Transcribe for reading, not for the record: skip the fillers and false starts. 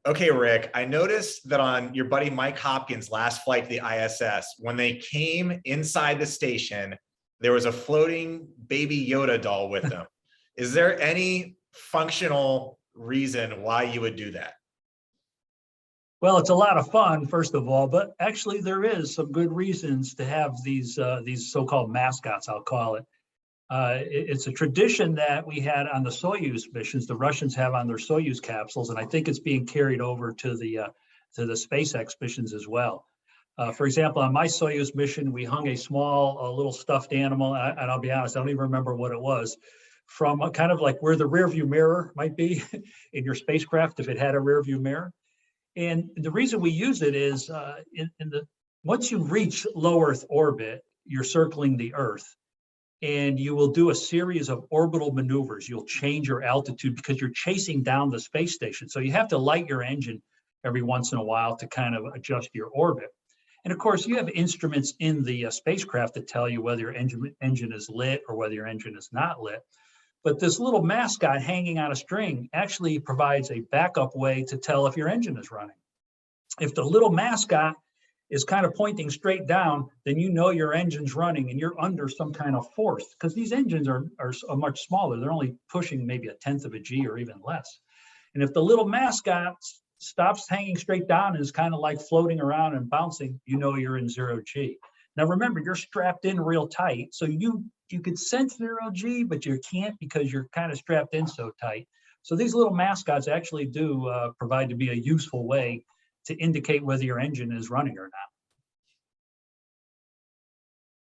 Okay, Rick, I noticed that on your buddy Mike Hopkins' last flight to the ISS, when they came inside the station, there was a floating Baby Yoda doll with them. Is there any functional reason why you would do that? Well, it's a lot of fun, first of all, but actually there is some good reasons to have these so-called mascots, I'll call it. It's a tradition that we had on the Soyuz missions. The Russians have on their Soyuz capsules, and I think it's being carried over to the SpaceX missions as well. For example, on my Soyuz mission, we hung a small little stuffed animal, and I'll be honest, I don't even remember what it was, from kind of like where the rear view mirror might be in your spacecraft if it had a rear view mirror. And the reason we use it is once you reach low Earth orbit, you're circling the Earth, and you will do a series of orbital maneuvers. You'll change your altitude because you're chasing down the space station. So you have to light your engine every once in a while to kind of adjust your orbit. And of course, you have instruments in the spacecraft that tell you whether your engine is lit or whether your engine is not lit. But this little mascot hanging on a string actually provides a backup way to tell if your engine is running. If the little mascot is kind of pointing straight down, then you know your engine's running and you're under some kind of force, because these engines are much smaller. They're only pushing maybe 1/10 of a G or even less. And if the little mascot stops hanging straight down and is kind of like floating around and bouncing, you know you're in 0G. Now remember, you're strapped in real tight, so you could sense 0G, but you can't because you're kind of strapped in so tight. So these little mascots actually do provide to be a useful way to indicate whether your engine is running or not.